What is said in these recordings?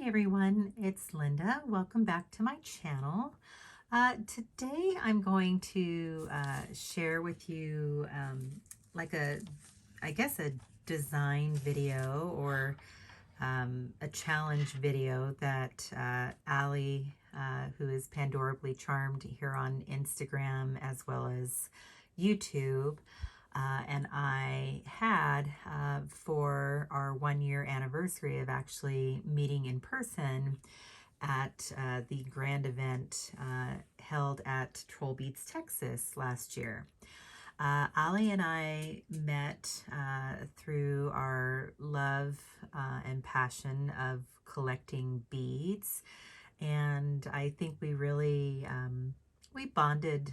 Hi everyone, it's Linda. Welcome back to my channel. Today I'm going to share with you like I guess a design video or a challenge video that Aali, who is Pandorably Charmed here on Instagram as well as YouTube, and I had for our 1 year anniversary of actually meeting in person at the grand event held at Trollbeads Texas last year. Aali and I met through our love and passion of collecting beads, and I think we really we bonded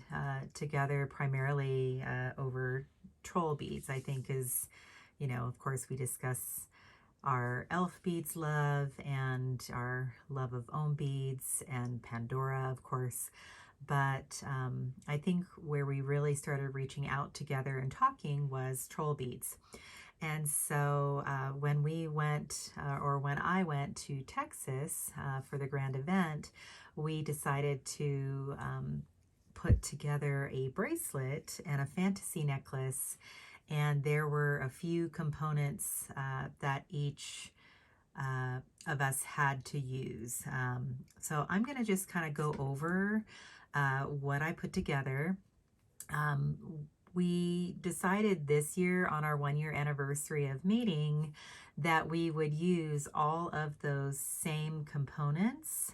together primarily over troll beads. I think is, of course, we discuss our elf beads love and our love of ohm beads and Pandora, of course. But I think where we really started reaching out together and talking was troll beads. And so when we went, or when I went to Texas for the grand event, we decided to put together a bracelet and a fantasy necklace. And there were a few components that each of us had to use. So I'm going to just kind of go over what I put together. We decided this year on our 1 year anniversary of meeting that we would use all of those same components,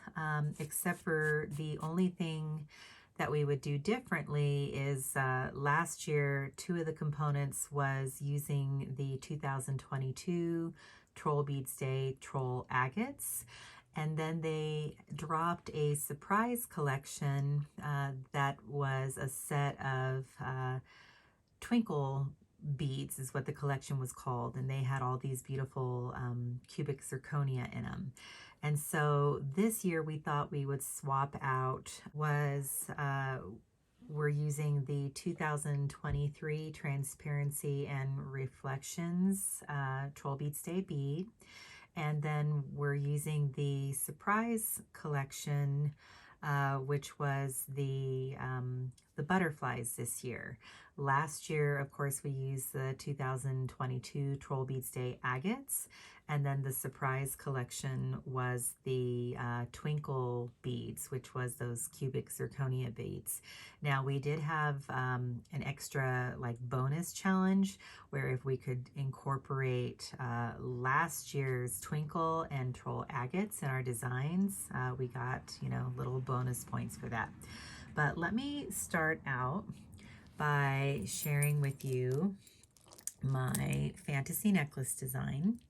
except for the only thing that we would do differently is last year, 2 of the components was using the 2022 Trollbeads Day Troll Agates. And then they dropped a surprise collection that was a set of Twinkle beads is what the collection was called. And they had all these beautiful cubic zirconia in them. And so this year we thought we would swap out we're using the 2023 Transparency and Reflections Trollbeads Day bead. And then we're using the surprise collection, which was the butterflies this year. Last year, of course, we used the 2022 Trollbeads Day agates, and then the surprise collection was the Twinkle beads, which was those cubic zirconia beads. Now, we did have an extra like bonus challenge where if we could incorporate last year's Twinkle and Troll Agates in our designs, we got, little bonus points for that. But let me start out by sharing with you my fantasy necklace design.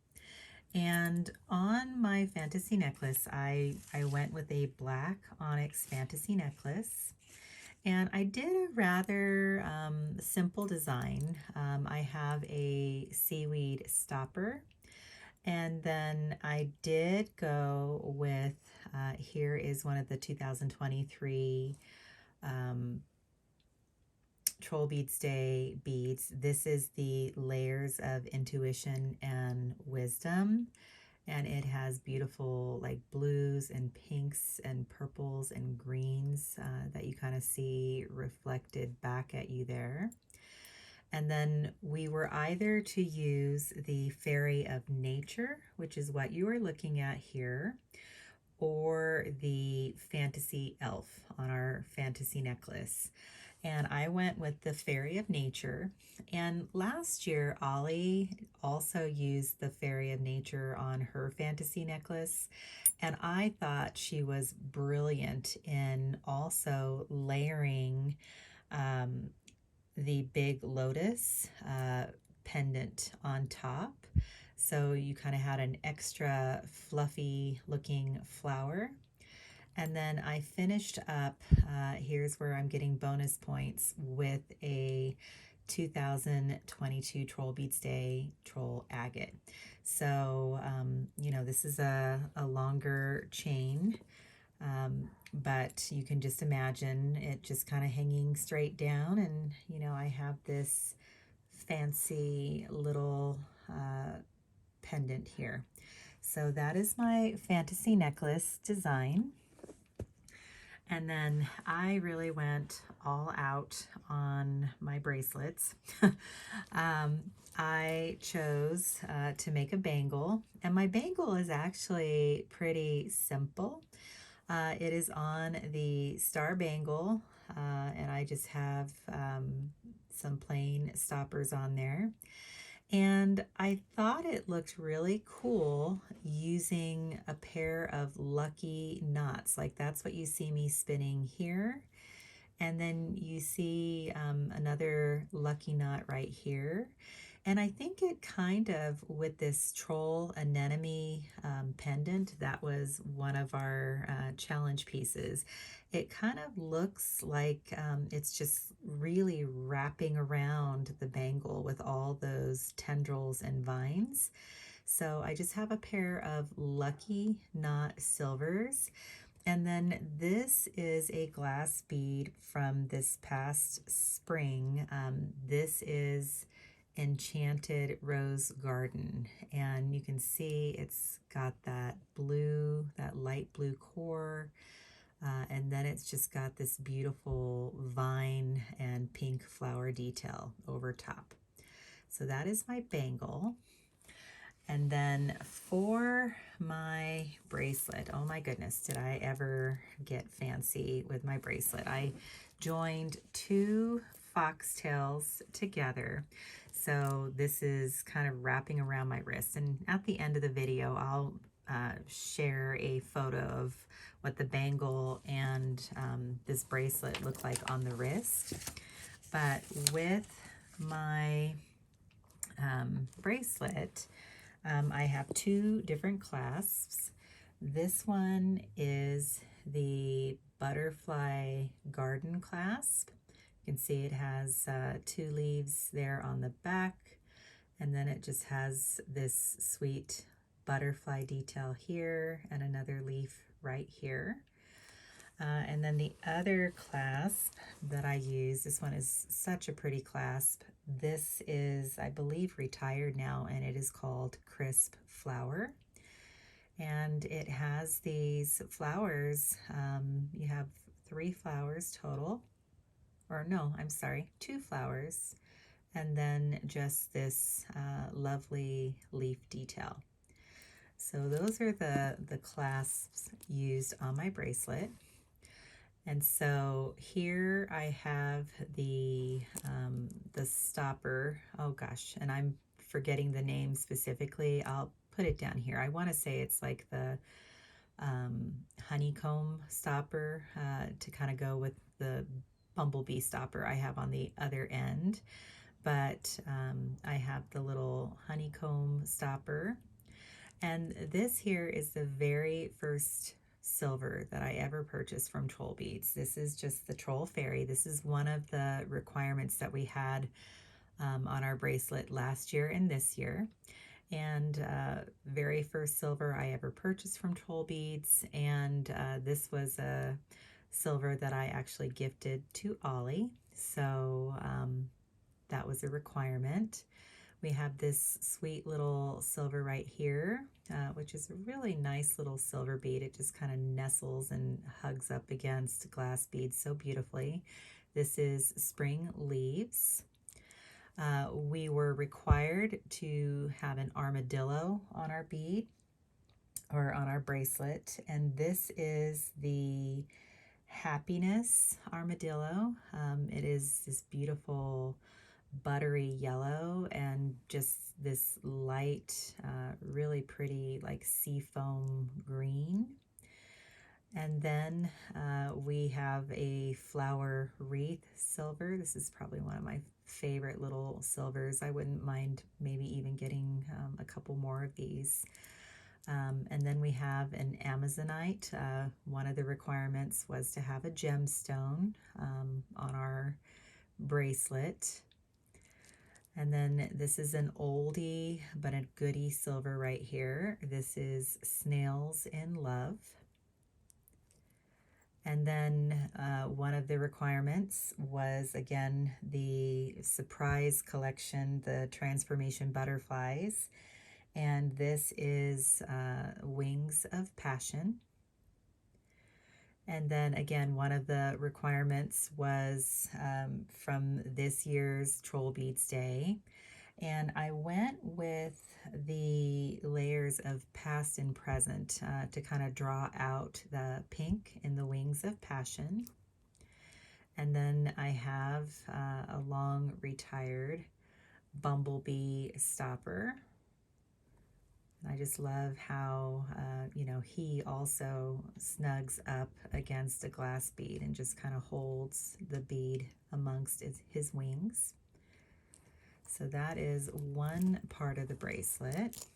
And on my fantasy necklace, I went with a black onyx fantasy necklace. And I did a rather simple design. I have a seaweed stopper. And then I did go with, here is one of the 2023 Trollbeads Day beads. This is the Layers of Intuition and Wisdom. And it has beautiful like blues and pinks and purples and greens that you kind of see reflected back at you there. And then we were either to use the Fairy of Nature, which is what you are looking at here, or the Fantasy Elf on our fantasy necklace. And I went with the Fairy of Nature. And last year, Aali also used the Fairy of Nature on her fantasy necklace. And I thought she was brilliant in also layering the big lotus pendant on top. So you kind of had an extra fluffy looking flower. And then I finished up, here's where I'm getting bonus points, with a 2022 Trollbeads Day Troll Agate. So, this is a longer chain, but you can just imagine it just kind of hanging straight down. And, I have this fancy little pendant here. So that is my fantasy necklace design. And then I really went all out on my bracelets. I chose to make a bangle, and my bangle is actually pretty simple. It is on the star bangle, and I just have some plain stoppers on there. And I thought it looked really cool using a pair of lucky knots. Like that's what you see me spinning here. And then you see another lucky knot right here. And I think it kind of, with this Troll Anemone pendant, that was one of our challenge pieces. It kind of looks like it's just really wrapping around the bangle with all those tendrils and vines. So I just have a pair of lucky knot silvers. And then this is a glass bead from this past spring. This is Enchanted Rose Garden, and you can see it's got that blue, that light blue core, and then it's just got this beautiful vine and pink flower detail over top. So that is my bangle. And then for my bracelet, oh my goodness, did I ever get fancy with my bracelet. I joined two foxtails together. So this is kind of wrapping around my wrist. And at the end of the video, I'll share a photo of what the bangle and this bracelet look like on the wrist. But with my bracelet, I have two different clasps. This one is the butterfly garden clasp. You can see it has two leaves there on the back, and then it just has this sweet butterfly detail here and another leaf right here. And then the other clasp that I use, this one is such a pretty clasp. This is, I believe, retired now, and it is called Crisp Flower. And it has these flowers. You have 3 flowers total. Or no, I'm sorry, 2 flowers. And then just this lovely leaf detail. So those are the clasps used on my bracelet. And so here I have the stopper. Oh gosh, and I'm forgetting the name specifically. I'll put it down here. I want to say it's like the honeycomb stopper to kind of go with the bumblebee stopper I have on the other end. But I have the little honeycomb stopper. And this here is the very first silver that I ever purchased from Trollbeads. This is just the Troll Fairy. This is one of the requirements that we had on our bracelet last year and this year. And very first silver I ever purchased from Trollbeads. And this was a silver that I actually gifted to Aali. So that was a requirement. We have this sweet little silver right here, which is a really nice little silver bead. It just kind of nestles and hugs up against glass beads so beautifully. This is Spring Leaves. We were required to have an armadillo on our bead or on our bracelet, and this is the Happiness armadillo. It is this beautiful buttery yellow and just this light, really pretty like seafoam green. And then we have a flower wreath silver. This is probably one of my favorite little silvers. I wouldn't mind maybe even getting a couple more of these. And then we have an Amazonite. One of the requirements was to have a gemstone on our bracelet. And then this is an oldie but a goodie silver right here. This is Snails in Love. And then one of the requirements was, again, the surprise collection, the transformation butterflies. And this is Wings of Passion. And then again, one of the requirements was from this year's Trollbeads Day. And I went with the layers of past and present to kind of draw out the pink in the Wings of Passion. And then I have a long retired bumblebee stopper. I just love how, you know, he also snugs up against a glass bead and just kind of holds the bead amongst his wings. So that is one part of the bracelet.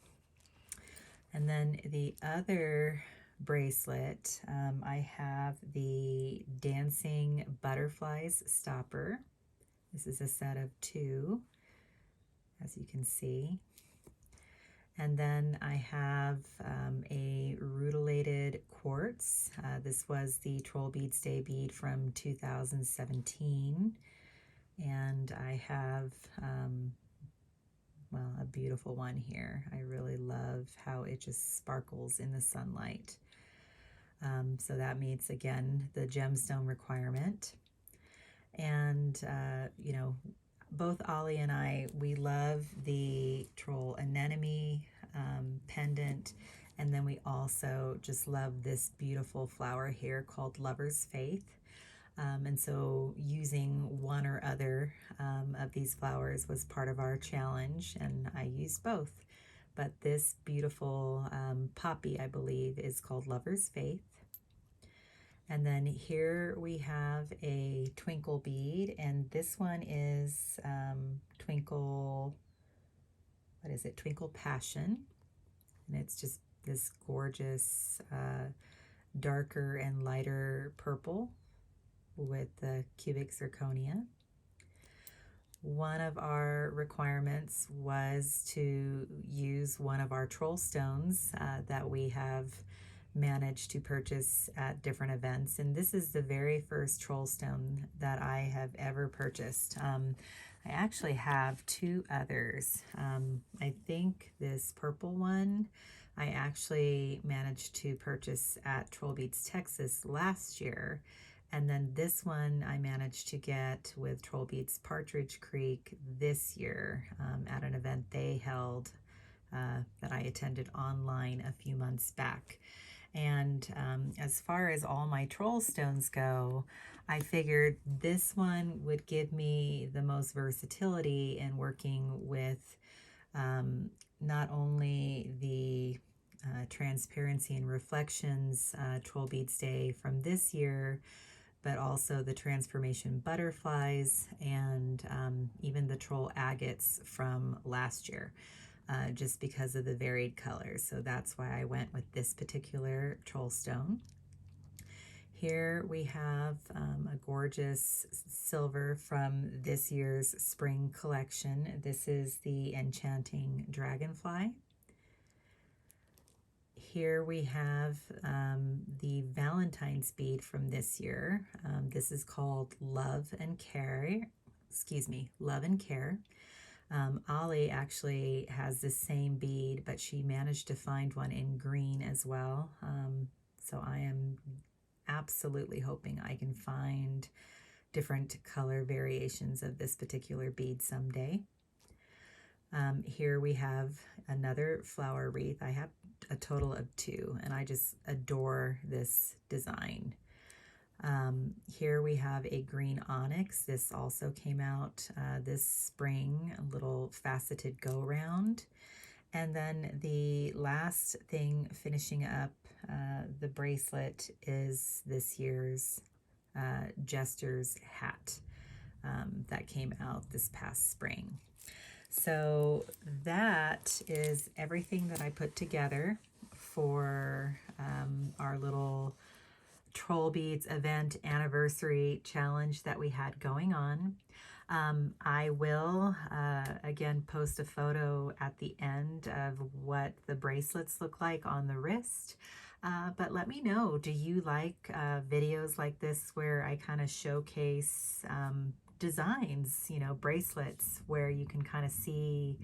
And then the other bracelet, I have the Dancing Butterflies stopper. This is a set of 2, as you can see. And then I have a rutilated quartz. This was the Trollbeads Day bead from 2017. And I have, well, a beautiful one here. I really love how it just sparkles in the sunlight. So that meets, again, the gemstone requirement. And, you know, both Aali and I, we love the Troll Anemone pendant, and then we also just love this beautiful flower here called Lover's Faith. And so using one or other of these flowers was part of our challenge, and I used both. But this beautiful poppy, I believe, is called Lover's Faith. And then here we have a Twinkle bead, and this one is Twinkle, what is it? Twinkle Passion. And it's just this gorgeous darker and lighter purple with the cubic zirconia. One of our requirements was to use one of our Trollstones that we have managed to purchase at different events, and this is the very first Trollstone that I have ever purchased. I actually have 2 others. I think this purple one I actually managed to purchase at Trollbeads Texas last year, and then this one I managed to get with Trollbeads Partridge Creek this year at an event they held that I attended online a few months back. And as far as all my Trollstones go, I figured this one would give me the most versatility in working with not only the transparency and reflections Trollbeads Day from this year, but also the transformation butterflies and even the Troll Agates from last year. Just because of the varied colors. So that's why I went with this particular Trollstone. Here we have a gorgeous silver from this year's spring collection. This is the Enchanting Dragonfly. Here we have the Valentine's bead from this year. This is called Love and Care. Excuse me, Love and Care. Aali actually has the same bead, but she managed to find one in green as well. So I am absolutely hoping I can find different color variations of this particular bead someday. Here we have another flower wreath. I have a total of 2, and I just adore this design. Here we have a green onyx. This also came out this spring, a little faceted go-round. And then the last thing finishing up the bracelet is this year's Jester's hat that came out this past spring. So that is everything that I put together for our little Trollbeads event anniversary challenge that we had going on. I will again post a photo at the end of what the bracelets look like on the wrist. But let me know, do you like videos like this where I kind of showcase designs, you know, bracelets, where you can kind of see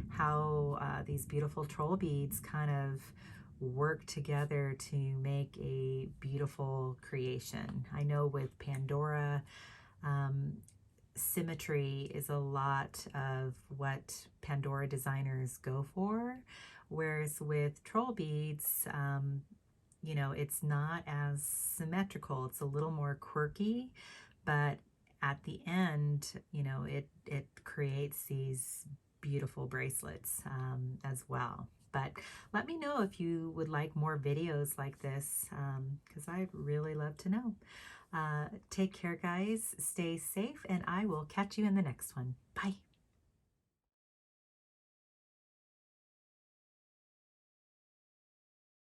how these beautiful troll beads kind of work together to make a beautiful creation. I know with Pandora, symmetry is a lot of what Pandora designers go for, whereas with troll beads, you know, it's not as symmetrical. It's a little more quirky, but at the end, you know, it creates these beautiful bracelets as well. But let me know if you would like more videos like this, because I'd really love to know. Take care, guys. Stay safe, and I will catch you in the next one. Bye.